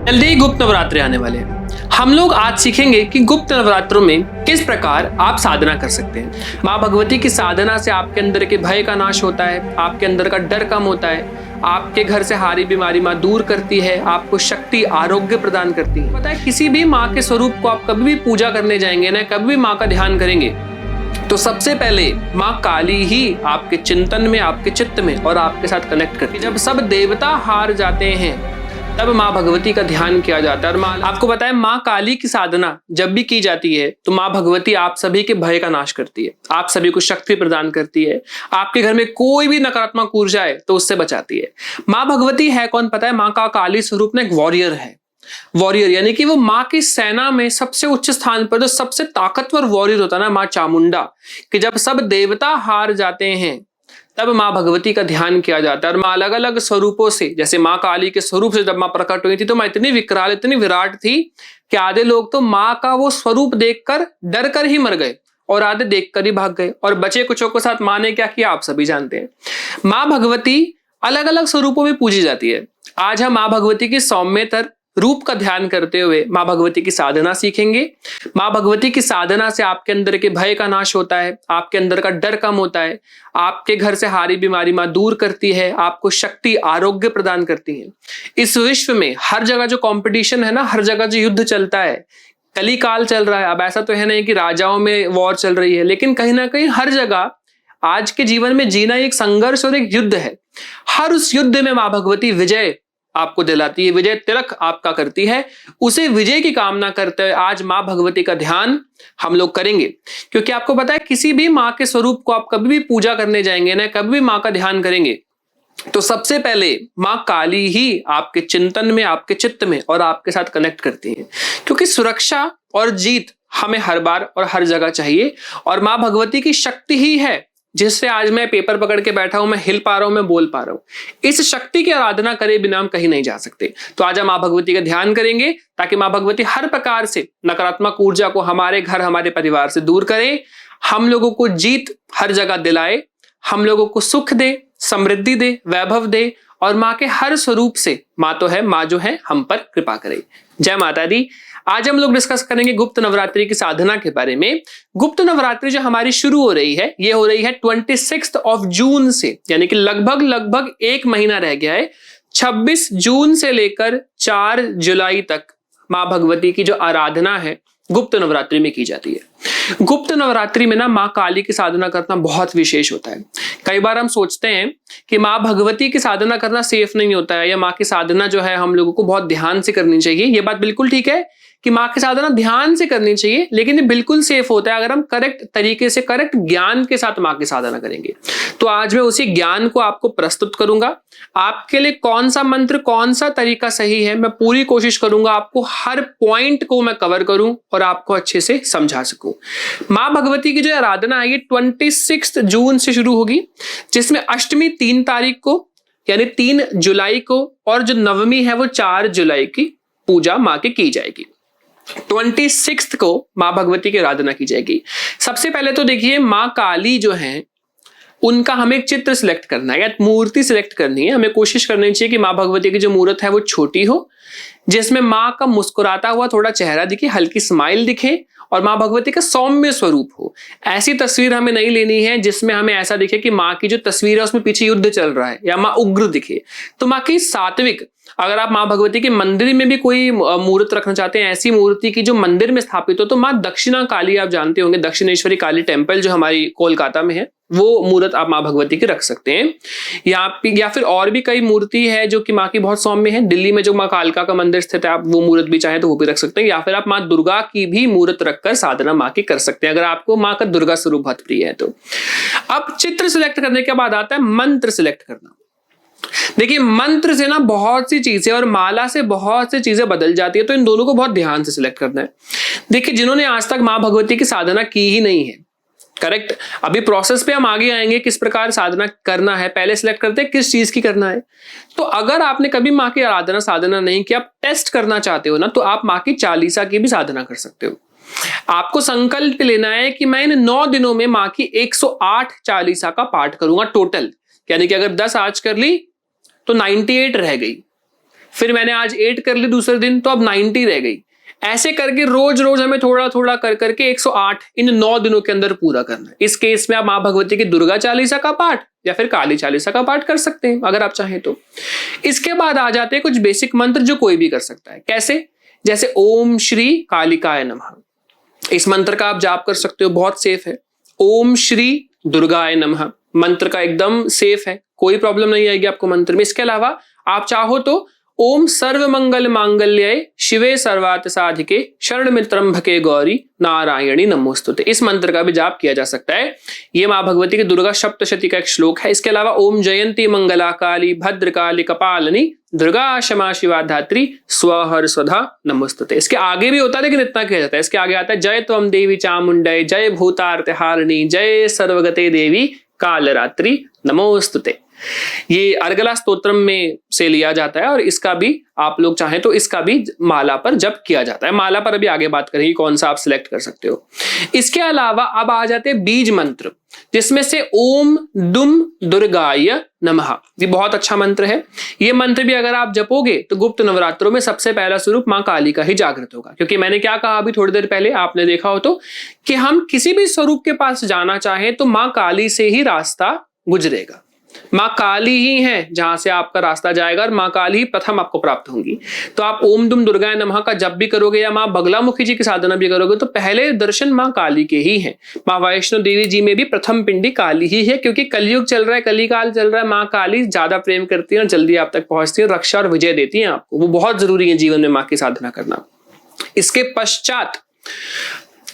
जल्दी ही गुप्त नवरात्रि आने वाले हैं। हम लोग आज सीखेंगे कि गुप्त नवरात्रों में किस प्रकार आप साधना कर सकते हैं। माँ भगवती की साधना से आपके अंदर के भय का नाश होता है, आपके अंदर का डर कम होता है, आपके घर से हारी बीमारी माँ दूर करती है, आपको शक्ति आरोग्य प्रदान करती है। पता है, किसी भी माँ के स्वरूप को आप कभी भी पूजा करने जाएंगे ना, कभी भी माँ का ध्यान करेंगे तो सबसे पहले माँ काली ही आपके चिंतन में, आपके चित्त में और आपके साथ कनेक्ट करती है। जब सब देवता हार जाते हैं तब माँ भगवती का ध्यान किया जाता है। और माँ, आपको पता है, माँ काली की साधना जब भी की जाती है तो माँ भगवती आप सभी के भय का नाश करती है, आप सभी को शक्ति प्रदान करती है, आपके घर में कोई भी नकारात्मक ऊर्जा है तो उससे बचाती है। माँ भगवती है कौन पता है? माँ का काली स्वरूप में एक वॉरियर है। वॉरियर यानी कि वो माँ की सेना में सबसे उच्च स्थान पर जो सबसे ताकतवर वॉरियर होता है ना, माँ चामुंडा, कि जब सब देवता हार जाते हैं तब माँ भगवती का ध्यान किया जाता है। और माँ अलग अलग स्वरूपों से, जैसे माँ काली के स्वरूप से जब माँ प्रकट हुई थी तो माँ इतनी विकराल, इतनी विराट थी कि आधे लोग तो माँ का वो स्वरूप देखकर डर कर ही मर गए और आधे देखकर ही भाग गए, और बचे कुछों के साथ माँ ने क्या किया आप सभी जानते हैं। माँ भगवती अलग अलग स्वरूपों में पूजी जाती है। आज हम माँ भगवती की सौम्यतर रूप का ध्यान करते हुए माँ भगवती की साधना सीखेंगे। माँ भगवती की साधना से आपके अंदर के भय का नाश होता है, आपके अंदर का डर कम होता है, आपके घर से हारी बीमारी माँ दूर करती है, आपको शक्ति आरोग्य प्रदान करती है। इस विश्व में हर जगह जो कंपटीशन है ना, हर जगह जो युद्ध चलता है, कली काल चल रहा है। अब ऐसा तो है नहीं कि राजाओं में वॉर चल रही है, लेकिन कहीं ना कहीं हर जगह आज के जीवन में जीना एक संघर्ष और एक युद्ध है। हर उस युद्ध में माँ भगवती विजय आपको दिलाती है, विजय तिलक आपका करती है। उसे विजय की कामना करते हुए आज माँ भगवती का ध्यान हम लोग करेंगे, क्योंकि आपको पता है किसी भी माँ के स्वरूप को आप कभी भी पूजा करने जाएंगे ना, कभी भी माँ का ध्यान करेंगे तो सबसे पहले माँ काली ही आपके चिंतन में, आपके चित्त में और आपके साथ कनेक्ट करती है, क्योंकि सुरक्षा और जीत हमें हर बार और हर जगह चाहिए। और माँ भगवती की शक्ति ही है जिससे आज मैं पेपर पकड़ के बैठा हूं, मैं हिल पा रहा हूं, मैं बोल पा रहा हूं। इस शक्ति की आराधना करे बिना हम कहीं नहीं जा सकते। तो आज हम माँ भगवती का ध्यान करेंगे ताकि माँ भगवती हर प्रकार से नकारात्मक ऊर्जा को हमारे घर, हमारे परिवार से दूर करे, हम लोगों को जीत हर जगह दिलाए, हम लोगों को सुख दे, समृद्धि दे, वैभव दे, और माँ के हर स्वरूप से माँ तो है, माँ जो है हम पर कृपा करे। जय माता दी। आज हम लोग डिस्कस करेंगे गुप्त नवरात्रि की साधना के बारे में। गुप्त नवरात्रि जो हमारी शुरू हो रही है, ये हो रही है 26 जून से, यानी कि लगभग एक महीना रह गया है। 26 जून से लेकर 4 जुलाई तक माँ भगवती की जो आराधना है गुप्त नवरात्रि में की जाती है। गुप्त नवरात्रि में ना माँ काली की साधना करना बहुत विशेष होता है। कई बार हम सोचते हैं कि माँ भगवती की साधना करना सेफ नहीं होता है, या माँ की साधना जो है हम लोगों को बहुत ध्यान से करनी चाहिए। ये बात बिल्कुल ठीक है कि माँ की साधना ध्यान से करनी चाहिए, लेकिन ये बिल्कुल सेफ होता है अगर हम करेक्ट तरीके से, करेक्ट ज्ञान के साथ माँ की साधना करेंगे। तो आज मैं उसी ज्ञान को आपको प्रस्तुत करूंगा। आपके लिए कौन सा मंत्र, कौन सा तरीका सही है, मैं पूरी कोशिश करूंगा आपको हर पॉइंट को मैं कवर करूं और आपको अच्छे से समझा सकूं। माँ भगवती की जो आराधना है ये 26 जून से शुरू होगी, जिसमें अष्टमी 3 तारीख को यानी 3 जुलाई को, और जो नवमी है वो 4 जुलाई की पूजा माँ की जाएगी। 26 को माँ भगवती की आराधना की जाएगी। सबसे पहले तो देखिए, माँ काली जो है उनका हमें एक चित्र सिलेक्ट करना है या मूर्ति सिलेक्ट करनी है। हमें कोशिश करनी चाहिए कि माँ भगवती की जो मूर्त है वो छोटी हो, जिसमें माँ का मुस्कुराता हुआ थोड़ा चेहरा दिखे, हल्की स्माइल दिखे, और माँ भगवती का सौम्य स्वरूप हो। ऐसी तस्वीर हमें नहीं लेनी है जिसमें हमें ऐसा दिखे कि माँ की जो तस्वीर है उसमें पीछे युद्ध चल रहा है, या माँ उग्र दिखे। तो माँ की सात्विक, अगर आप माँ भगवती के मंदिर में भी कोई मूर्त रखना चाहते हैं, ऐसी मूर्ति की जो मंदिर में स्थापित हो, तो माँ दक्षिणा काली, आप जानते होंगे दक्षिणेश्वरी काली टेम्पल जो हमारी कोलकाता में है, वो मूर्त आप माँ भगवती की रख सकते हैं। या फिर और भी कई मूर्ति है जो कि माँ की बहुत सौम्य है। दिल्ली में जो माँ कालका का मंदिर स्थित है, आप वो मूर्त भी चाहे तो वो भी रख सकते हैं, या फिर आप माँ दुर्गा की भी मूर्त रखकर साधना माँ की कर सकते हैं, अगर आपको माँ का दुर्गा स्वरूप बहुत प्रिय है तो। अब चित्र सिलेक्ट करने के बाद आता है मंत्र सिलेक्ट करना। देखिए, मंत्र से ना बहुत सी चीजें और माला से बहुत सी चीजें बदल जाती है, तो इन दोनों को बहुत ध्यान से सिलेक्ट करना है। देखिए, जिन्होंने आज तक माँ भगवती की साधना की ही नहीं है, करेक्ट, अभी प्रोसेस पे हम आगे आएंगे किस प्रकार साधना करना है, पहले सिलेक्ट करते हैं किस चीज की करना है। तो अगर आपने कभी माँ की आराधना साधना नहीं किया, आप टेस्ट करना चाहते हो ना, तो आप माँ की चालीसा की भी साधना कर सकते हो। आपको संकल्प लेना है कि मैं इन 9 दिनों में माँ की 108 चालीसा का पाठ करूंगा टोटल, यानी कि अगर 10 आज कर ली तो 98 रह गई। फिर मैंने आज 8 कर ली दूसरे दिन, तो अब 90 रह गई। ऐसे करके रोज रोज हमें थोड़ा थोड़ा कर करके 108 इन 9 दिनों के अंदर पूरा करना है। इस केस में आप मां भगवती की दुर्गा चालीसा का पाठ या फिर काली चालीसा का पाठ कर सकते हैं अगर आप चाहें तो। इसके बाद आ जाते हैं कुछ बेसिक मंत्र जो कोई भी कर सकता है। कैसे? जैसे ओम श्री कालिकाय नमः, इस मंत्र का आप जाप कर सकते हो, बहुत सेफ है। ओम श्री दुर्गाय नमः मंत्र का एकदम सेफ है, कोई प्रॉब्लम नहीं आएगी आपको मंत्र में। इसके अलावा आप चाहो तो ओम सर्व मंगल मांगल्ये शिवे सर्वार्थ साधिके शरण मित्रंभके गौरी नारायणी नमोस्तुते, इस मंत्र का भी जाप किया जा सकता है। ये मां भगवती की दुर्गा सप्तशती का एक श्लोक है। इसके अलावा ओम जयंती मंगला काली भद्रकाली कपालिनी दुर्गा क्षमा शिवा धात्री स्वहर स्वधा नमोस्तुते, इसके आगे भी होता है लेकिन इतना किया जाता है। इसके आगे आता है जय त्वम देवी चामुंडय जय भूतार्तिहारिणी जय सर्वगते देवी कालरात्रि नमोस्तुते। ये अर्गला स्तोत्रम में से लिया जाता है और इसका भी आप लोग चाहें तो इसका भी माला पर जप किया जाता है। माला पर अभी आगे बात करेंगे कौन सा आप सिलेक्ट कर सकते हो। इसके अलावा अब आ जाते हैं बीज मंत्र, जिसमें से ओम दुम दुर्गाय नमः, ये बहुत अच्छा मंत्र है। ये मंत्र भी अगर आप जपोगे तो गुप्त नवरात्रों में सबसे पहला स्वरूप मां काली का ही जागृत होगा। क्योंकि मैंने क्या कहा अभी थोड़ी देर पहले, आपने देखा हो तो, कि हम किसी भी स्वरूप के पास जाना चाहें तो मां काली से ही रास्ता गुजरेगा। मां काली ही है जहां से आपका रास्ता जाएगा और मां काली ही प्रथम आपको प्राप्त होंगी। तो आप ओम दुम दुर्गाय नमः का जप भी करोगे या मां बगलामुखी जी की साधना भी करोगे तो पहले दर्शन मां काली के ही हैं। मां वैष्णो देवी जी में भी प्रथम पिंडी काली ही है, क्योंकि कलयुग चल रहा है, कलिकाल चल रहा है। मां काली ज्यादा प्रेम करती है और जल्दी आप तक पहुंचती है, रक्षा और विजय देती है आपको। वो बहुत जरूरी है जीवन में मां की साधना करना। इसके पश्चात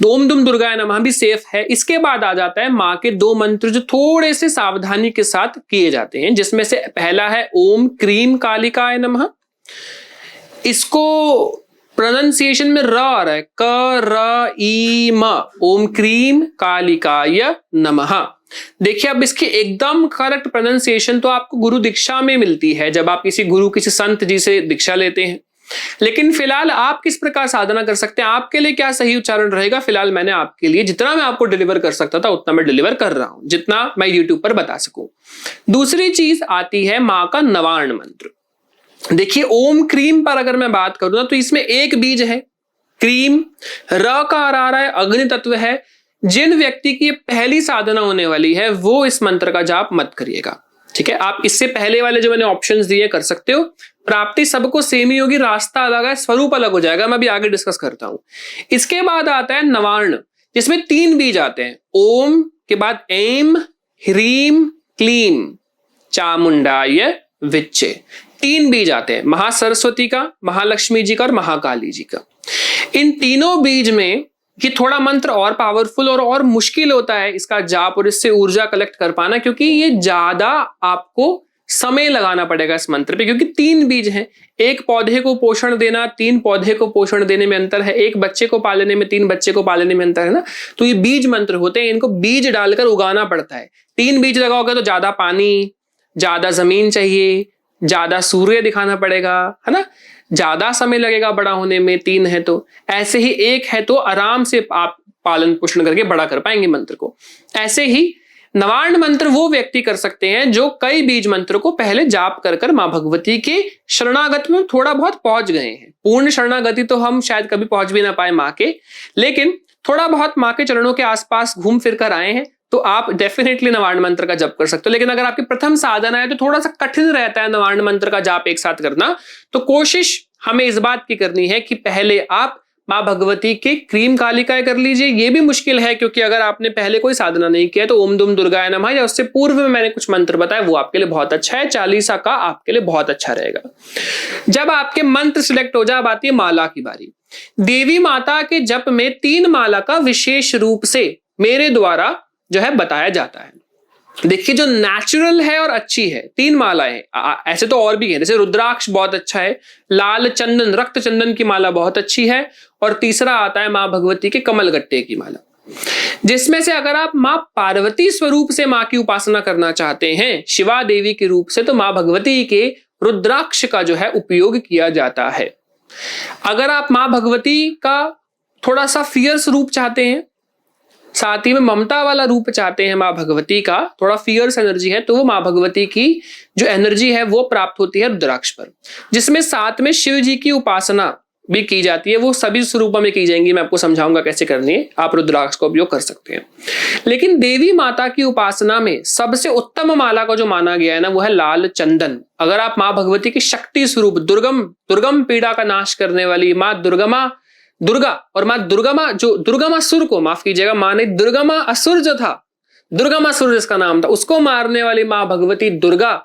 ओम दुम दुर्गाय नमः भी सेफ है। इसके बाद आ जाता है मां के 2 मंत्र जो थोड़े से सावधानी के साथ किए जाते हैं, जिसमें से पहला है ओम क्रीम कालिकाय नमः। इसको प्रोनाउंसिएशन में र आ रहा है, क र ई म, ओम क्रीम कालिकाय नमः। देखिए अब इसकी एकदम करेक्ट प्रोनाउंसिएशन तो आपको गुरु दीक्षा में मिलती है, जब आप किसी गुरु किसी संत जी से दीक्षा लेते हैं। लेकिन फिलहाल आप किस प्रकार साधना कर सकते हैं, आपके लिए क्या सही उच्चारण रहेगा, फिलहाल मैंने आपके लिए जितना मैं आपको डिलीवर कर सकता था उतना मैं डिलीवर कर रहा हूं, जितना मैं यूट्यूब पर बता सकूं। दूसरी चीज आती है मां का नवार्ण मंत्र। देखिए ओम क्रीम पर अगर मैं बात करूं ना तो इसमें एक बीज है क्रीम, र का आ रहा है, अग्नि तत्व है। जिन व्यक्ति की पहली साधना होने वाली है वो इस मंत्र का जाप मत करिएगा, ठीक है। आप इससे पहले वाले जो मैंने ऑप्शंस दिए कर सकते हो। प्राप्ति सबको सेम ही होगी, रास्ता अलग है, स्वरूप अलग हो जाएगा, मैं अभी आगे डिस्कस करता हूं। इसके बाद आता है नवार्ण, जिसमें 3 बीज आते हैं। ओम के बाद एम ह्रीम क्लीम चामुंडाय विच्चे, 3 बीज आते हैं, महासरस्वती का, महालक्ष्मी जी का और महाकाली जी का। इन तीनों बीज में ये थोड़ा मंत्र और पावरफुल और मुश्किल होता है इसका जाप और इससे ऊर्जा कलेक्ट कर पाना, क्योंकि ये ज्यादा आपको समय लगाना पड़ेगा इस मंत्र पे, क्योंकि 3 बीज हैं। एक पौधे को पोषण देना, 3 पौधे को पोषण देने में अंतर है, एक बच्चे को पालने में 3 बच्चे को पालने में अंतर है ना। तो ये बीज मंत्र होते हैं, इनको बीज डालकर उगाना पड़ता है। 3 बीज लगाओगे तो ज्यादा पानी, ज्यादा जमीन चाहिए, ज्यादा सूर्य दिखाना पड़ेगा, है ना, ज्यादा समय लगेगा बड़ा होने में। 3 है तो ऐसे ही, 1 है तो आराम से आप पालन पोषण करके बड़ा कर पाएंगे मंत्र को। ऐसे ही नवार्ण मंत्र वो व्यक्ति कर सकते हैं जो कई बीज मंत्र को पहले जाप कर कर मां भगवती के शरणागति में थोड़ा बहुत पहुंच गए हैं। पूर्ण शरणागति तो हम शायद कभी पहुंच भी ना पाए मां के, लेकिन थोड़ा बहुत मां के चरणों के आसपास घूम फिर कर आए हैं, तो आप डेफिनेटली नवार्ण मंत्र का जप कर सकते हो। लेकिन अगर आपकी प्रथम साधना है तो थोड़ा सा कठिन रहता है नवार्ण मंत्र का जाप एक साथ करना। तो कोशिश हमें इस बात की करनी है कि पहले आप मां भगवती के क्रीम कालिकाय कर लीजिए। ये भी मुश्किल है क्योंकि अगर आपने पहले कोई साधना नहीं किया तो ओम दुम दुर्गाय नमः या उससे पूर्व में मैंने कुछ मंत्र बताया वो आपके लिए बहुत अच्छा है। चालीसा का आपके लिए बहुत अच्छा रहेगा। जब आपके मंत्र सिलेक्ट हो जाए, अब आती है माला की बारी। देवी माता के जप में 3 माला का विशेष रूप से मेरे द्वारा जो है बताया जाता है। देखिए जो नेचुरल है और अच्छी है, 3 मालाएं, ऐसे तो और भी है, जैसे रुद्राक्ष बहुत अच्छा है, लाल चंदन रक्त चंदन की माला बहुत अच्छी है, और तीसरा आता है मां भगवती के कमलगट्टे की माला। जिसमें से अगर आप मां पार्वती स्वरूप से मां की उपासना करना चाहते हैं, शिवा देवी के रूप से, तो मां भगवती के रुद्राक्ष का जो है उपयोग किया जाता है। अगर आप मां भगवती का थोड़ा सा फियर्स रूप चाहते हैं, साथ ही में ममता वाला रूप चाहते हैं माँ भगवती का, थोड़ा फियर्स एनर्जी है, तो वो माँ भगवती की जो एनर्जी है वो प्राप्त होती है रुद्राक्ष पर, जिसमें साथ में शिव जी की उपासना भी की जाती है। वो सभी स्वरूपों में की जाएंगी, मैं आपको समझाऊंगा कैसे करनी है, आप रुद्राक्ष का उपयोग कर सकते हैं। लेकिन देवी माता की उपासना में सबसे उत्तम माला को जो माना गया है ना, वो है लाल चंदन। अगर आप माँ भगवती की शक्ति स्वरूप दुर्गम पीड़ा का नाश करने वाली माँ दुर्गा और माँ दुर्गमासुर को, माफ कीजिएगा, माँ ने दुर्गमासुर जो था, दुर्गमासुर जिसका नाम था, उसको मारने वाली माँ भगवती दुर्गा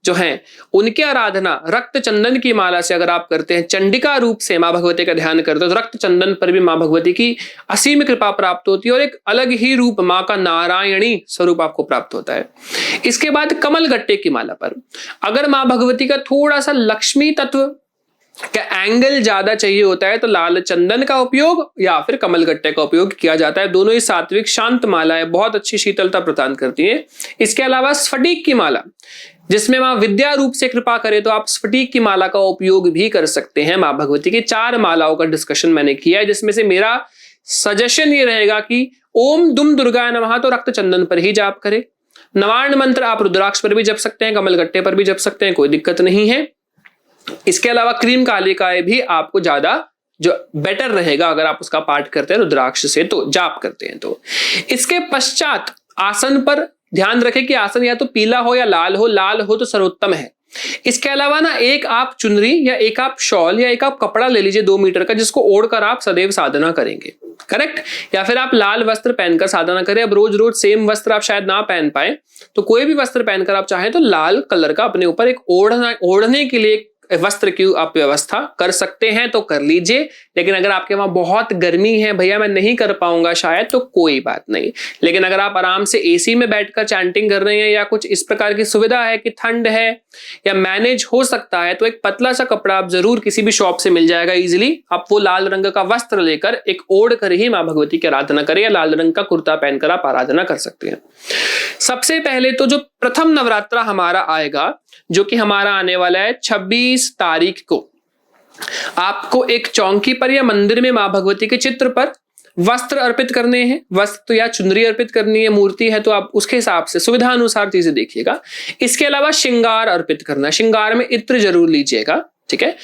जो है, उनकी आराधना रक्त चंदन की माला से अगर आप करते हैं, चंडिका रूप से माँ भगवती का ध्यान करते हो, तो रक्त चंदन पर भी माँ भगवती की असीम कृपा प्राप्त होती है और एक अलग ही रूप माँ का नारायणी स्वरूप आपको प्राप्त होता है। इसके बाद कमल गट्टे की माला पर अगर माँ भगवती का थोड़ा सा लक्ष्मी तत्व का एंगल ज्यादा चाहिए होता है, तो लाल चंदन का उपयोग या फिर कमल गट्टे का उपयोग किया जाता है। दोनों ही सात्विक शांत माला है, बहुत अच्छी शीतलता प्रदान करती है। इसके अलावा स्फटिक की माला, जिसमें माँ विद्या रूप से कृपा करे, तो आप स्फटिक की माला का उपयोग भी कर सकते हैं। माँ भगवती की 4 मालाओं का डिस्कशन मैंने किया है, जिसमें से मेरा सजेशन ये रहेगा कि ओम दुम दुर्गाय नमः तो रक्त चंदन पर ही जाप करें। नवार्ण मंत्र आप रुद्राक्ष पर भी जप सकते हैं, कमल गट्टे पर भी जप सकते हैं, कोई दिक्कत नहीं है। इसके अलावा क्रीम कालिकाएं भी आपको ज्यादा जो बेटर रहेगा अगर आप उसका पाठ करते हैं रुद्राक्ष से, तो जाप करते हैं तो। इसके पश्चात आसन पर ध्यान रखें कि आसन या तो पीला हो या लाल हो, लाल हो तो सर्वोत्तम है। इसके अलावा ना एक आप चुनरी या एक आप शॉल या एक आप कपड़ा ले लीजिए 2 मीटर का, जिसको ओढ़कर आप सदैव साधना करेंगे, करेक्ट। या फिर आप लाल वस्त्र पहनकर साधना करें। अब रोज रोज सेम वस्त्र आप शायद ना पहन पाए, तो कोई भी वस्त्र पहनकर आप चाहें तो लाल कलर का अपने ऊपर एक ओढ़ने के लिए वस्त्र की आप व्यवस्था कर सकते हैं तो कर लीजिए। लेकिन अगर आपके वहां बहुत गर्मी है, भैया मैं नहीं कर पाऊंगा शायद, तो कोई बात नहीं। लेकिन अगर आप आराम से एसी में बैठकर चैंटिंग कर रहे हैं या कुछ इस प्रकार की सुविधा है कि ठंड है या मैनेज हो सकता है, तो एक पतला सा कपड़ा आप जरूर किसी भी शॉप से मिल जाएगा इजिली, आप वो लाल रंग का वस्त्र लेकर एक ओढ़ कर ही माँ भगवती की आराधना करें, या लाल रंग का कुर्ता पहनकर आप आराधना कर सकते हैं। सबसे पहले तो जो प्रथम नवरात्रा हमारा आएगा, जो कि हमारा आने वाला है 26 तारीख को, आपको एक चौकी पर या मंदिर में मां भगवती के चित्र पर वस्त्र अर्पित करने हैं। वस्त्र या चुनरी अर्पित करनी है, मूर्ति है तो आप उसके हिसाब से सुविधा अनुसार चीजें देखिएगा। इसके अलावा श्रृंगार अर्पित करना है, श्रृंगार में इत्र जरूर लीजिएगा, ठीक है।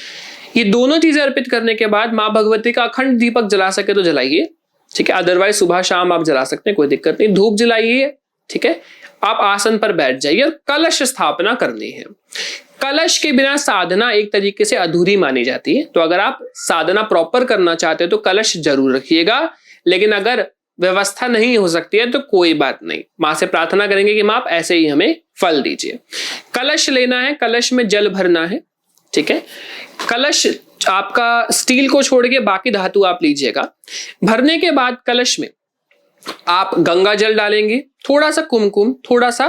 ये दोनों चीजें अर्पित करने के बाद मां भगवती का अखंड दीपक जला सके तो जलाइए, ठीक है। अदरवाइज सुबह शाम आप जला सकते हैं, कोई दिक्कत नहीं। धूप जलाइए, ठीक है। आप आसन पर बैठ जाइए और कलश स्थापना करनी है। कलश के बिना साधना एक तरीके से अधूरी मानी जाती है, तो अगर आप साधना प्रॉपर करना चाहते हो तो कलश जरूर रखिएगा। लेकिन अगर व्यवस्था नहीं हो सकती है तो कोई बात नहीं, मां से प्रार्थना करेंगे कि मां आप ऐसे ही हमें फल दीजिए। कलश लेना है, कलश में जल भरना है, ठीक है। कलश आपका स्टील को छोड़ के बाकी धातु आप लीजिएगा। भरने के बाद कलश में आप गंगा जल डालेंगे, थोड़ा सा कुमकुम, थोड़ा सा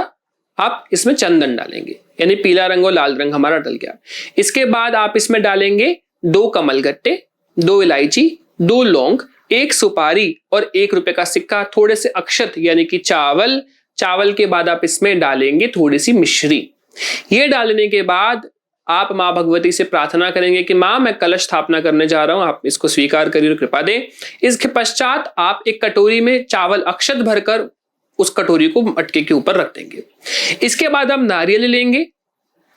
आप इसमें चंदन डालेंगे, यानी पीला रंग और लाल रंग हमारा डल गया। इसके बाद आप इसमें डालेंगे 2 कमल गट्टे, 2 इलायची, 2 लौंग, 1 सुपारी और 1 रुपए का सिक्का, थोड़े से अक्षत यानी कि चावल। चावल के बाद आप इसमें डालेंगे थोड़ी सी मिश्री। ये डालने के बाद आप मां भगवती से प्रार्थना करेंगे कि मां मैं कलश स्थापना करने जा रहा हूं, आप इसको स्वीकार करिए और कृपा दें। इसके पश्चात आप एक कटोरी में चावल अक्षत भरकर उस कटोरी को मटके के ऊपर रख देंगे। इसके बाद आप नारियल लेंगे,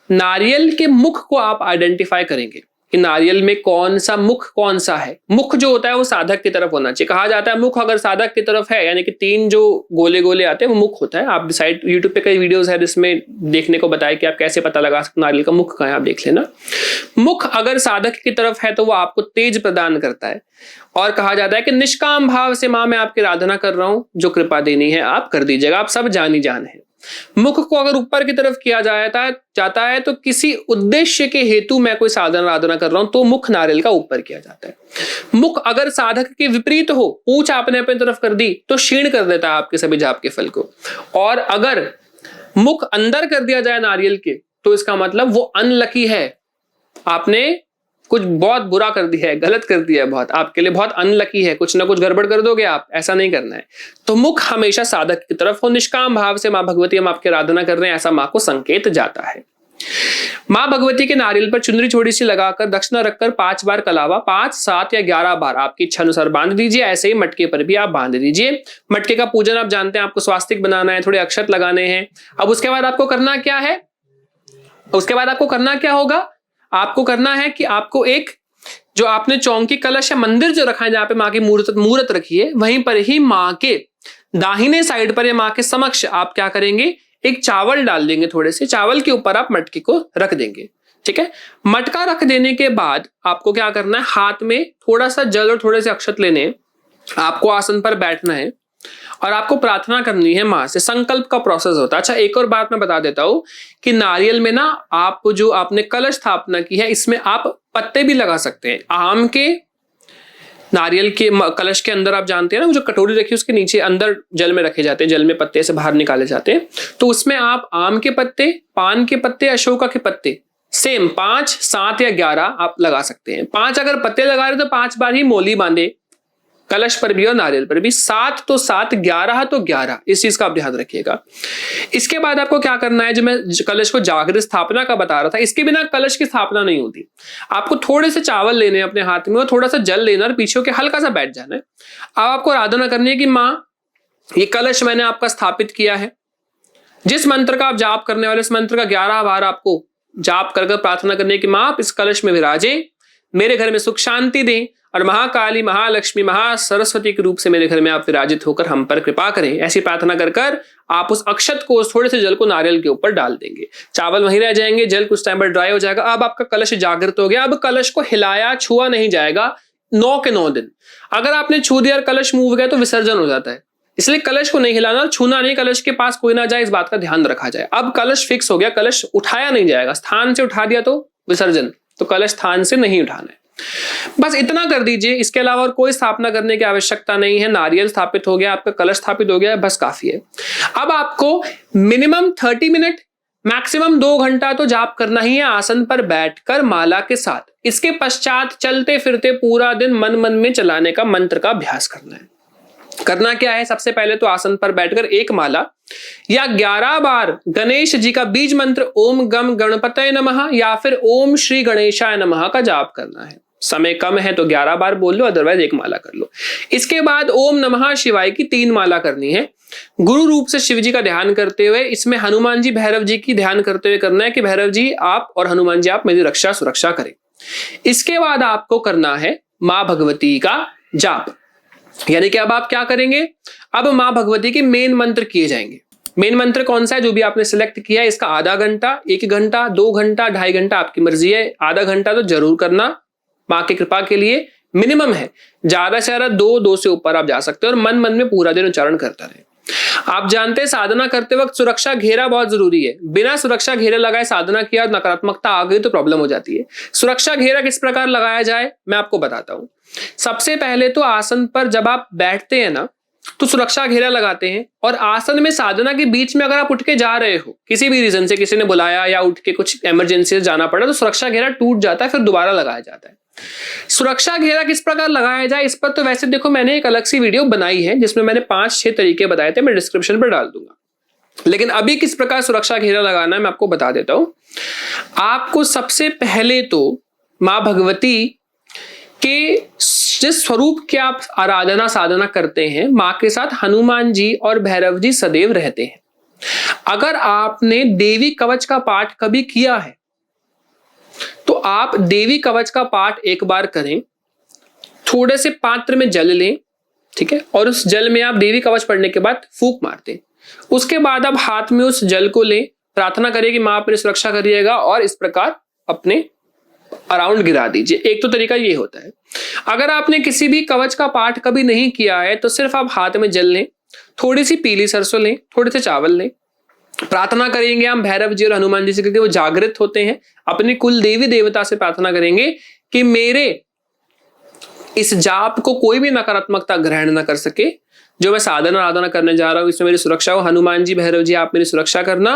नारियल के मुख को आप आइडेंटिफाई करेंगे कि नारियल में कौन सा मुख कौन सा है। मुख जो होता है वो साधक की तरफ होना चाहिए। कहा जाता है मुख अगर साधक की तरफ है, यानी कि 3 जो गोले गोले आते हैं वो मुख होता है। आप डिसाइड, यूट्यूब पे कई वीडियोस है जिसमें देखने को बताया कि आप कैसे पता लगा सकते नारियल का मुख कहाँ है, आप देख लेना। मुख अगर साधक की तरफ है तो वो आपको तेज प्रदान करता है, और कहा जाता है कि निष्काम भाव से मां मैं आपकी आराधना कर रहा हूं, जो कृपा देनी है आप कर दीजिएगा, आप सब जानी जान है। मुख को अगर ऊपर की तरफ किया जाता है तो किसी उद्देश्य के हेतु मैं कोई साधना आराधना कर रहा हूं तो मुख नारियल का ऊपर किया जाता है। मुख अगर साधक के विपरीत हो, पूंछ आपने अपनी तरफ कर दी तो क्षीण कर देता है आपके सभी जाप के फल को। और अगर मुख अंदर कर दिया जाए नारियल के, तो इसका मतलब वो अनलकी है, आपने कुछ बहुत बुरा कर दिया है, गलत कर दिया है, बहुत आपके लिए बहुत अनलकी है, कुछ ना कुछ गड़बड़ कर दोगे आप, ऐसा नहीं करना है। तो मुख हमेशा साधक की तरफ हो, निष्काम भाव से मां भगवती हम आपकी आराधना कर रहे हैं ऐसा मां को संकेत जाता है। माँ भगवती के नारियल पर चुनरी छोटी सी लगाकर दक्षिणा रखकर 5 बार कलावा 5, 7 या 11 बार आपकी इच्छा अनुसार बांध दीजिए। ऐसे ही मटके पर भी आप बांध दीजिए। मटके का पूजन आप जानते हैं, आपको स्वास्तिक बनाना है, थोड़े अक्षत लगाने हैं। अब उसके बाद आपको करना क्या है, उसके बाद आपको करना क्या होगा, आपको करना है कि आपको एक जो आपने चौंकी कलश या मंदिर जो रखा है जहां पे माँ की मूर्त रखी है, वहीं पर ही माँ के दाहिने साइड पर या माँ के समक्ष आप क्या करेंगे, एक चावल डाल देंगे। थोड़े से चावल के ऊपर आप मटके को रख देंगे। ठीक है, मटका रख देने के बाद आपको क्या करना है, हाथ में थोड़ा सा जल और थोड़े से अक्षत लेने हैं। आपको आसन पर बैठना है और आपको प्रार्थना करनी है माँ से। संकल्प का प्रोसेस होता है। अच्छा, एक और बात मैं बता देता हूं कि नारियल में ना आप जो आपने कलश स्थापना की है, इसमें आप पत्ते भी लगा सकते हैं। आम के नारियल के कलश के अंदर आप जानते हैं ना, जो कटोरी रखी है उसके नीचे अंदर जल में रखे जाते हैं, जल में पत्ते से बाहर निकाले जाते हैं। तो उसमें आप आम के पत्ते, पान के पत्ते, अशोका के पत्ते सेम 5, 7 या 11 आप लगा सकते हैं। 5 अगर पत्ते लगा रहे तो 5 बार ही मोली बांधे, कलश पर भी और नारियल पर भी। 7 तो 7, 11 तो 11, इस चीज का आप ध्यान रखिएगा। इसके बाद आपको क्या करना है, जो मैं कलश को जागृत स्थापना का बता रहा था, इसके बिना कलश की स्थापना नहीं होती। आपको थोड़े से चावल लेने अपने हाथ में और थोड़ा सा जल लेना और पीछे के हल्का सा बैठ जाना है। अब आपको आराधना करनी है कि माँ, ये कलश मैंने आपका स्थापित किया है। जिस मंत्र का आप जाप करने वाले, इस मंत्र का 11 बार आपको जाप कर प्रार्थना करनी है कि माँ आप इस कलश में विराजे, मेरे घर में सुख शांति दें और महाकाली, महालक्ष्मी, महासरस्वती के रूप से मेरे घर में आप विराजित होकर हम पर कृपा करें। ऐसी प्रार्थना कर कर आप उस अक्षत को, उस थोड़े से जल को नारियल के ऊपर डाल देंगे। चावल वहीं रह जाएंगे, जल कुछ टाइम पर ड्राई हो जाएगा। अब आपका कलश जागृत हो गया। अब कलश को हिलाया छुआ नहीं जाएगा 9 के 9 दिन। अगर आपने छू दिया और कलश मूव गया तो विसर्जन हो जाता है। इसलिए कलश को नहीं हिलाना, छूना नहीं, कलश के पास कोई ना जाए, इस बात का ध्यान रखा जाए। अब कलश फिक्स हो गया, कलश उठाया नहीं जाएगा। स्थान से उठा दिया तो विसर्जन, तो कलश स्थान से नहीं उठाना है। बस इतना कर दीजिए। इसके अलावा और कोई स्थापना करने की आवश्यकता नहीं है। नारियल स्थापित हो गया, आपका कलश स्थापित हो गया, बस काफी है। अब आपको मिनिमम 30 मिनट, मैक्सिमम 2 घंटा तो जाप करना ही है आसन पर बैठकर माला के साथ। इसके पश्चात चलते फिरते पूरा दिन मन मन में चलाने का मंत्र का अभ्यास करना है। करना क्या है, सबसे पहले तो आसन पर बैठकर एक माला या 11 बार गणेश जी का बीज मंत्र ओम गम गणपतये नमः या फिर ओम श्री गणेशाय नमः का जाप करना है। समय कम है तो 11 बार बोल लो, अदरवाइज एक माला कर लो। इसके बाद ओम नमः शिवाय की 3 माला करनी है। गुरु रूप से शिव जी का ध्यान करते हुए, इसमें हनुमान जी, भैरव जी की ध्यान करते हुए करना है कि भैरव जी आप और हनुमान जी आप मेरी रक्षा सुरक्षा करें। इसके बाद आपको करना है माँ भगवती का जाप। यानी कि अब आप क्या करेंगे, अब माँ भगवती के मेन मंत्र किए जाएंगे। मेन मंत्र कौन सा है, जो भी आपने सिलेक्ट किया है, इसका आधा घंटा, 1 घंटा, 2 घंटा, 2.5 घंटा आपकी मर्जी है। आधा घंटा तो जरूर करना, माँ की कृपा के लिए मिनिमम है। ज्यादा से ज्यादा 2 से ऊपर आप जा सकते हो और मन मन में पूरा दिन उच्चारण करता रहे। आप जानते हैं साधना करते वक्त सुरक्षा घेरा बहुत जरूरी है। बिना सुरक्षा घेरे लगाए साधना किया, नकारात्मकता आ गई तो प्रॉब्लम हो जाती है। सुरक्षा घेरा किस प्रकार लगाया जाए मैं आपको बताता हूं। सबसे पहले तो आसन पर जब आप बैठते हैं ना, तो सुरक्षा घेरा लगाते हैं और आसन में साधना के बीच में अगर आप उठ के जा रहे हो, किसी भी रीजन से, किसी ने बुलाया या उठ के कुछ इमरजेंसी से जाना पड़ा, तो सुरक्षा घेरा टूट जाता है, फिर दोबारा लगाया जाता है। सुरक्षा घेरा किस प्रकार लगाया जाए, इस पर तो वैसे देखो मैंने एक अलग सी वीडियो बनाई है जिसमें मैंने 5-6 तरीके बताए थे, मैं डिस्क्रिप्शन पर डाल दूंगा। लेकिन अभी किस प्रकार सुरक्षा घेरा लगाना है मैं आपको बता देता हूं। आपको सबसे पहले तो मां भगवती के जिस स्वरूप की आप आराधना साधना करते हैं, मां के साथ हनुमान जी और भैरव जी सदैव रहते हैं। अगर आपने देवी कवच का पाठ कभी किया है तो आप देवी कवच का पाठ एक बार करें। थोड़े से पात्र में जल लें, ठीक है, और उस जल में आप देवी कवच पढ़ने के बाद फूंक मारते। उसके बाद आप हाथ में उस जल को लें, प्रार्थना करिए कि मां अपनी सुरक्षा करिएगा और इस प्रकार अपने अराउंड गिरा दीजिए। एक तो तरीका ये होता है। अगर आपने किसी भी कवच का पाठ कभी नहीं किया है तो सिर्फ आप हाथ में जल लें, थोड़ी सी पीली सरसों लें, थोड़े से चावल लें, प्रार्थना करेंगे हम भैरव जी और हनुमान जी से, क्योंकि वो जागृत होते हैं। अपनी कुल देवी देवता से प्रार्थना करेंगे कि मेरे इस जाप को कोई भी नकारात्मकता ग्रहण न कर सके। जो मैं साधना आराधना करने जा रहा हूं इसमें मेरी सुरक्षा हो। हनुमान जी, भैरव जी आप मेरी सुरक्षा करना,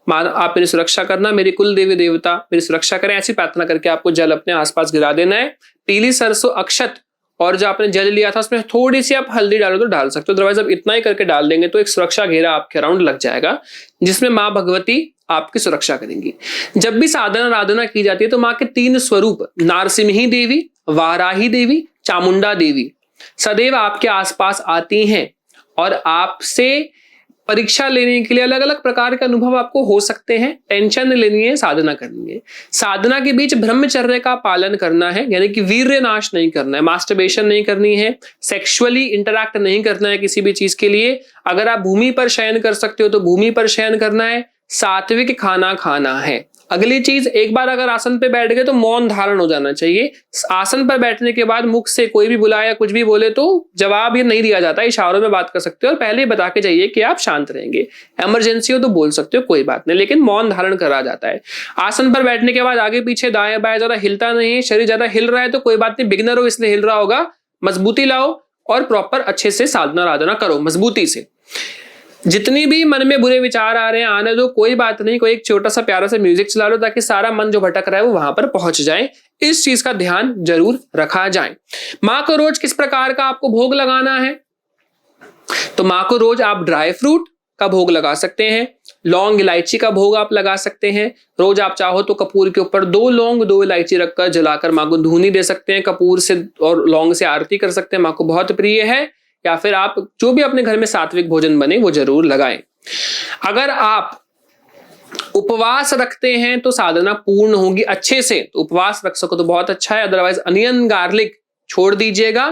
आप मेरी सुरक्षा करना, मेरी कुल देवी देवता मेरी सुरक्षा करें। ऐसी प्रार्थना करके आपको जल अपने आसपास गिरा देना है। पीली सरसों, अक्षत और जो आपने जल लिया था उसमें थोड़ी सी आप हल्दी डालो तो डाल सकते हो, अदरवाइज आप इतना ही करके डाल देंगे तो एक सुरक्षा घेरा आपके अराउंड लग जाएगा, जिसमें माँ भगवती आपकी सुरक्षा करेंगी। जब भी साधना आराधना की जाती है तो माँ के 3 स्वरूप नारसिम्ही देवी, वाराही देवी, चामुंडा देवी सदैव आपके आसपास आती हैं और आपसे परीक्षा लेने के लिए अलग अलग प्रकार के अनुभव आपको हो सकते हैं। टेंशन नहीं लेनी है, साधना करनी है। साधना के बीच ब्रह्मचर्य का पालन करना है, यानी कि वीर्य नाश नहीं करना है, मास्टरबेशन नहीं करनी है, सेक्सुअली इंटरैक्ट नहीं करना है किसी भी चीज के लिए। अगर आप भूमि पर शयन कर सकते हो तो भूमि पर शयन करना है, सात्विक खाना खाना है। अगली चीज, एक बार अगर आसन पे बैठ गए तो मौन धारण हो जाना चाहिए। आसन पर बैठने के बाद मुख से कोई भी बुलाया कुछ भी बोले तो जवाब ये नहीं दिया जाता, इशारों में बात कर सकते हो और पहले ही बता के जाइए कि आप शांत रहेंगे। इमरजेंसी हो तो बोल सकते हो, कोई बात नहीं, लेकिन मौन धारण करा जाता है। आसन पर बैठने के बाद आगे पीछे दाएं बाएं ज्यादा हिलता नहीं है। शरीर ज्यादा हिल रहा है तो कोई बात नहीं, बिगिनर हो इसलिए हिल रहा होगा, मजबूती लाओ और प्रॉपर अच्छे से साधना आराधना करो मजबूती से। जितनी भी मन में बुरे विचार आ रहे हैं आने दो, कोई बात नहीं, कोई एक छोटा सा प्यारा सा म्यूजिक चला लो ताकि सारा मन जो भटक रहा है वो वहां पर पहुंच जाए। इस चीज का ध्यान जरूर रखा जाए। माँ को रोज किस प्रकार का आपको भोग लगाना है? तो माँ को रोज आप ड्राई फ्रूट का भोग लगा सकते हैं, लौंग इलायची का भोग आप लगा सकते हैं। रोज आप चाहो तो कपूर के ऊपर 2 लौंग 2 इलायची रखकर जलाकर माँ को धूनी दे सकते हैं। कपूर से और लौंग से आरती कर सकते हैं, माँ को बहुत प्रिय है। या फिर आप जो भी अपने घर में सात्विक भोजन बने वो जरूर लगाएं। अगर आप उपवास रखते हैं तो साधना पूर्ण होगी अच्छे से, तो उपवास रख सको तो बहुत अच्छा है। अदरवाइज अनियन गार्लिक छोड़ दीजिएगा,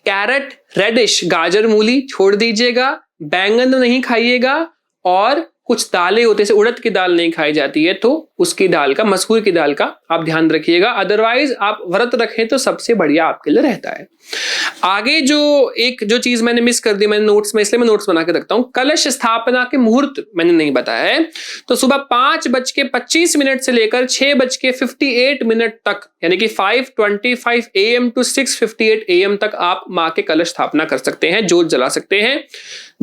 कैरेट रेडिश गाजर मूली छोड़ दीजिएगा, बैंगन नहीं खाइएगा, और कुछ दालें होते हैं, उड़द की दाल नहीं खाई जाती है तो उसकी दाल का, मसूर की दाल का आप ध्यान रखिएगा। अदरवाइज आप व्रत रखें तो सबसे बढ़िया आपके लिए रहता है। आगे जो चीज मैंने मिस कर दी, मैंने नोट्स में, इसलिए मैं नोट्स बना के रखता हूं। कलश स्थापना के मुहूर्त मैंने नहीं बताया है, तो सुबह 5:25 से लेकर 6:58 तक, यानी कि 5:25 AM to 6:58 AM तक आप माँ के कलश स्थापना कर सकते हैं, जोत जला सकते हैं।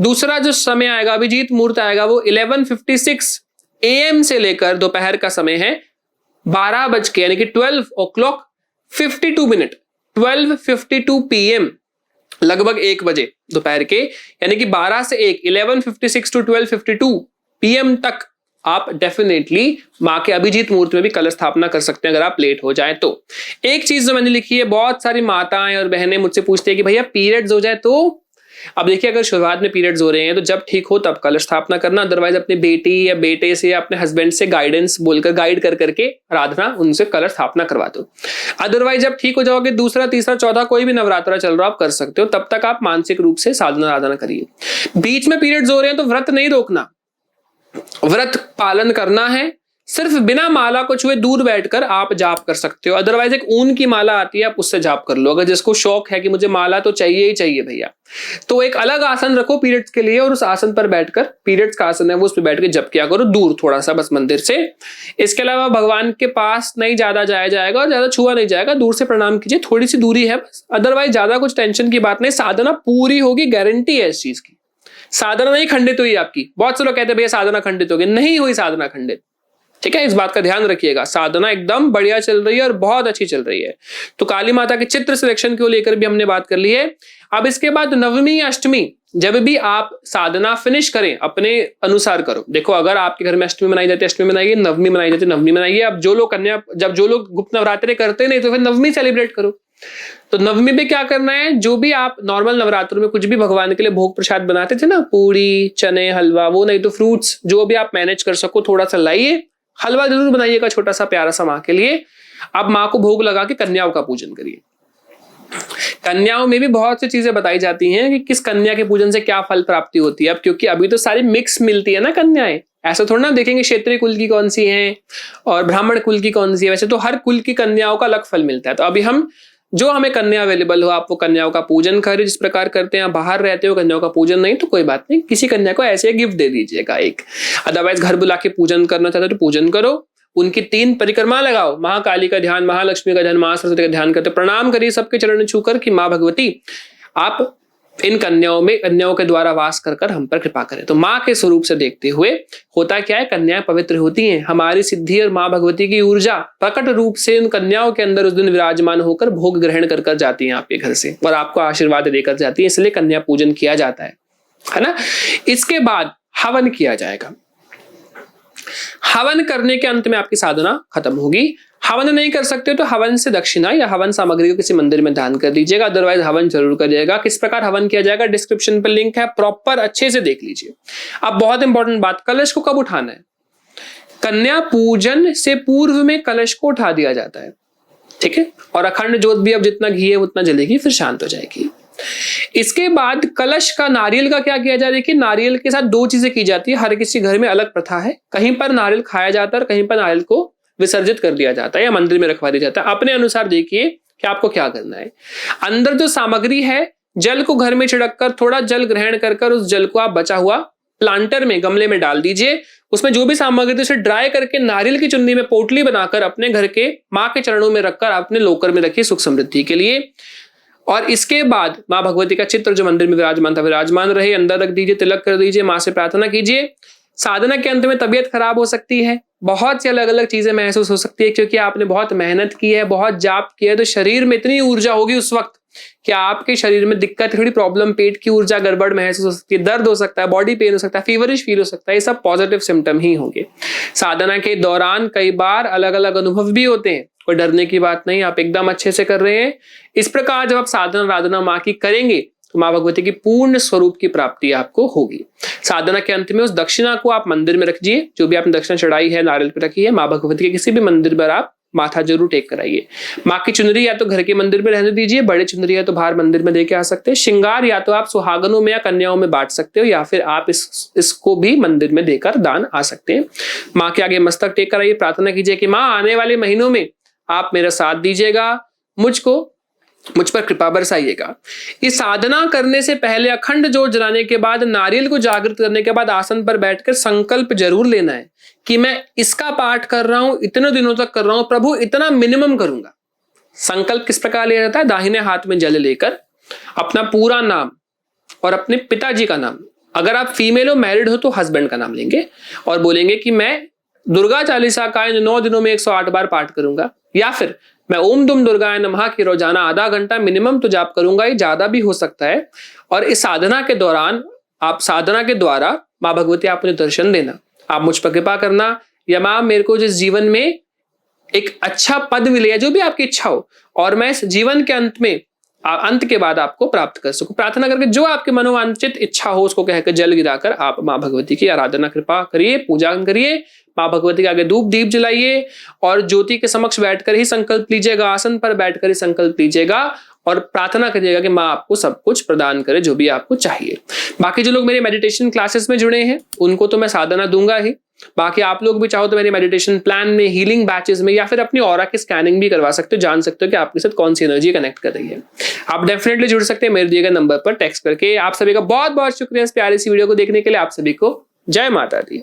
दूसरा जो समय आएगा, अभिजीत मुहूर्त आएगा, वो 11:56 AM से लेकर दोपहर का समय है 12 बज के, यानी कि 12:52 PM, लगभग 1 बजे दोपहर के, यानी कि 12 से 1, 11:56 to 12:52 PM तक आप डेफिनेटली माँ के अभिजीत मुहूर्त में भी कलश स्थापना कर सकते हैं अगर आप लेट हो जाए तो। एक चीज जो मैंने लिखी है, बहुत सारी माताएं और बहनें मुझसे पूछती है कि भैया पीरियड्स हो जाए तो। अब देखिए, अगर शुरुआत में पीरियड्स हो रहे हैं तो जब ठीक हो तब कलश स्थापना करना, अदरवाइज अपनी बेटी या बेटे से या अपने हस्बैंड से गाइडेंस बोलकर, गाइड कर करके आराधना उनसे कलश स्थापना करवा दो। अदरवाइज जब ठीक हो जाओगे, दूसरा तीसरा चौथा कोई भी नवरात्रा चल रहा आप कर सकते हो, तब तक आप मानसिक रूप से साधना आराधना करिए। बीच में पीरियड्स हो रहे हैं तो व्रत नहीं रोकना, व्रत पालन करना है। सिर्फ बिना माला को छुए दूर बैठकर आप जाप कर सकते हो। अदरवाइज एक ऊन की माला आती है, आप उससे जाप कर लो। अगर जिसको शौक है कि मुझे माला तो चाहिए ही चाहिए भैया, तो एक अलग आसन रखो पीरियड्स के लिए और उस आसन पर बैठकर, पीरियड्स का आसन है वो, उस पर बैठ के जप किया करो, दूर थोड़ा सा बस मंदिर से। इसके अलावा भगवान के पास नहीं ज्यादा जाया जाएगा और ज्यादा छुआ नहीं जाएगा, दूर से प्रणाम कीजिए, थोड़ी सी दूरी है बस। अदरवाइज ज्यादा कुछ टेंशन की बात नहीं, साधना पूरी होगी, गारंटी है इस चीज की। साधना नहीं खंडित हुई आपकी। बहुत से लोग कहते हैं भैया साधना खंडित हो गई, नहीं हुई साधना खंडित, ठीक है, इस बात का ध्यान रखिएगा। साधना एकदम बढ़िया चल रही है और बहुत अच्छी चल रही है। तो काली माता के चित्र सिलेक्शन को लेकर भी हमने बात कर ली है। अब इसके बाद नवमी अष्टमी, जब भी आप साधना फिनिश करें अपने अनुसार करो। देखो, अगर आपके घर में अष्टमी मनाई जाती है अष्टमी मनाइए, नवमी मनाई जाती है नवमी मनाइए। अब जो लोग जो लोग गुप्त नवरात्रे करते नहीं तो फिर नवमी सेलिब्रेट करो। तो नवमी पे क्या करना है, जो भी आप नॉर्मल नवरात्रों में कुछ भी भगवान के लिए भोग प्रसाद बनाते थे ना, पूरी चने हलवा, वो नहीं तो फ्रूट्स, जो भी आप मैनेज कर सको थोड़ा सा लाइए। हलवा जरूर बनाइएगा छोटा सा प्यारा सा माँ के लिए। अब माँ को भोग लगा के कन्याओं का पूजन करिए। कन्याओं में भी बहुत सी चीजें बताई जाती हैं कि किस कन्या के पूजन से क्या फल प्राप्ति होती है। अब क्योंकि अभी तो सारी मिक्स मिलती है ना कन्याएं, ऐसा थोड़ा ना देखेंगे क्षेत्रीय कुल की कौन सी है और ब्राह्मण कुल की कौन सी है। वैसे तो हर कुल की कन्याओं का अलग फल मिलता है। तो अभी हम जो हमें कन्या अवेलेबल हो, आप वो कन्याओं का पूजन करें जिस प्रकार करते हैं। बाहर रहते हो कन्याओं का पूजन नहीं तो कोई बात नहीं, किसी कन्या को ऐसे गिफ्ट दे दीजिएगा एक। अदरवाइज घर बुला के पूजन करना चाहते हो तो पूजन करो, उनकी 3 परिक्रमा लगाओ, महाकाली का ध्यान, महालक्ष्मी का ध्यान, महासरस्वती का ध्यान करते प्रणाम करिए सबके चरण छूकर कि माँ भगवती आप इन कन्याओं के द्वारा वास कर हम पर कृपा करें। तो माँ के स्वरूप से देखते हुए होता क्या है, कन्याएं पवित्र होती हैं। हमारी सिद्धि और माँ भगवती की ऊर्जा प्रकट रूप से उन कन्याओं के अंदर उस दिन विराजमान होकर भोग ग्रहण कर जाती हैं आपके घर से और आपको आशीर्वाद देकर जाती है। इसलिए कन्या पूजन किया जाता है ना। इसके बाद हवन किया जाएगा। हवन करने के अंत में आपकी साधना खत्म होगी। हवन नहीं कर सकते तो हवन से दक्षिणा या हवन सामग्री को किसी मंदिर में दान कर दीजिएगा, अदरवाइज हवन जरूर करिएगा। किस प्रकार हवन किया जाएगा डिस्क्रिप्शन पर लिंक है, प्रॉपर अच्छे से देख लीजिए। अब बहुत इंपॉर्टेंट बात, कलश को कब उठाना है? कन्या पूजन से पूर्व में कलश को उठा दिया जाता है, ठीक है। और अखंड ज्योत भी अब जितना घी है उतना जलेगी, फिर शांत हो जाएगी। इसके बाद कलश का नारियल का क्या किया जाए? देखिए, नारियल के साथ दो चीजें की जाती है, हर किसी घर में अलग प्रथा है। कहीं पर नारियल खाया जाता है और कहीं पर नारियल को विसर्जित कर दिया जाता है या मंदिर में रखवा दिया जाता है। अपने अनुसार देखिए कि आपको क्या करना है। अंदर जो सामग्री है, जल को घर में छिड़क कर थोड़ा जल ग्रहण कर उस जल को आप बचा हुआ प्लांटर में, गमले में डाल दीजिए। उसमें जो भी सामग्री थी उसे ड्राई करके नारियल की चुन्नी में पोटली बनाकर अपने घर के मां के चरणों में रखकर अपने लोकर में रखिए सुख समृद्धि के लिए। और इसके बाद मां भगवती का चित्र जो मंदिर में विराजमान रहे, अंदर रख दीजिए, तिलक कर दीजिए, मां से प्रार्थना कीजिए। साधना के अंत में तबीयत खराब हो सकती है, बहुत सी अलग अलग चीजें महसूस हो सकती है, क्योंकि आपने बहुत मेहनत की है, बहुत जाप किया है, तो शरीर में इतनी ऊर्जा होगी उस वक्त कि आपके शरीर में दिक्कत, थोड़ी प्रॉब्लम, पेट की ऊर्जा गड़बड़ महसूस हो सकती है, दर्द हो सकता है, बॉडी पेन हो सकता है, फीवरिश फील हो सकता है। ये सब पॉजिटिव सिम्टम ही होंगे। साधना के दौरान कई बार अलग अलग अनुभव भी होते हैं, कोई डरने की बात नहीं, आप एकदम अच्छे से कर रहे हैं। इस प्रकार जब आप साधना आराधना मां की करेंगे तो मां भगवती की पूर्ण स्वरूप की प्राप्ति आपको होगी। साधना के अंत में उस दक्षिणा को आप मंदिर में रखिए, जो भी आपने दक्षिणा चढ़ाई है नारियल पे रखी है, मां भगवती के किसी भी मंदिर पर आप माथा जरूर टेक कराइए। मां की चुनरी या तो घर के मंदिर में रहने दीजिए, बड़े चुनरी या तो बाहर मंदिर में लेके आ सकते हैं। श्रृंगार या तो आप सुहागनों में या कन्याओं में बांट सकते हो, या फिर आप इसको भी मंदिर में देकर दान आ सकते हैं। मां के आगे मस्तक टेक कराइए, प्रार्थना कीजिए कि मां आने वाले महीनों में आप मेरा साथ दीजिएगा, मुझ पर कृपा बरसाइएगा। इस साधना करने से पहले अखंड ज्योत जलाने के बाद, नारियल को जागृत करने के बाद आसन पर बैठकर संकल्प जरूर लेना है कि मैं इसका पाठ कर रहा हूं, इतने दिनों तक कर रहा हूं, प्रभु इतना मिनिमम करूंगा। संकल्प किस प्रकार लिया जाता है? दाहिने हाथ में जल लेकर अपना पूरा नाम और अपने पिताजी का नाम, अगर आप फीमेल हो, मैरिड हो तो हस्बैंड का नाम लेंगे और बोलेंगे कि मैं दुर्गा चालीसा का इन 9 दिनों में 108 बार पाठ करूंगा, या फिर मैं ओम दुम दुर्गाय नमः की रोजाना आधा घंटा मिनिमम तो जाप करूंगा, ये ज्यादा भी हो सकता है। और इस साधना के दौरान आप साधना के द्वारा मां भगवती आप मुझे दर्शन देना, आप मुझ पर कृपा करना, या मां मेरे को जिस जीवन में एक अच्छा पद मिले या जो भी आपकी इच्छा हो, और मैं इस जीवन के अंत के बाद आपको प्राप्त कर सकूं। प्रार्थना करके जो आपके मनोवांछित इच्छा हो उसको कहकर जल गिराकर आप मां भगवती की आराधना कृपा करिए, पूजा करिए। मां भगवती के आगे धूप दीप जलाइए और ज्योति के समक्ष बैठकर ही संकल्प लीजिएगा, आसन पर बैठकर ही संकल्प लीजिएगा और प्रार्थना करिएगा कि मां आपको सब कुछ प्रदान करे जो भी आपको चाहिए। बाकी जो लोग मेरे मेडिटेशन क्लासेस में जुड़े हैं उनको तो मैं साधना दूंगा ही, बाकी आप लोग भी चाहो तो मेरे मेडिटेशन प्लान में, हीलिंग बैचेस में, या फिर अपनी ऑरा की स्कैनिंग भी करवा सकते हो, जान सकते हो कि आपके साथ कौन सी एनर्जी कनेक्ट कर रही है। आप डेफिनेटली जुड़ सकते हैं मेरे दिए गए नंबर पर टेक्स्ट करके। आप सभी का बहुत बहुत शुक्रिया इस प्यारी सी वीडियो को देखने के लिए। आप सभी को जय माता दी।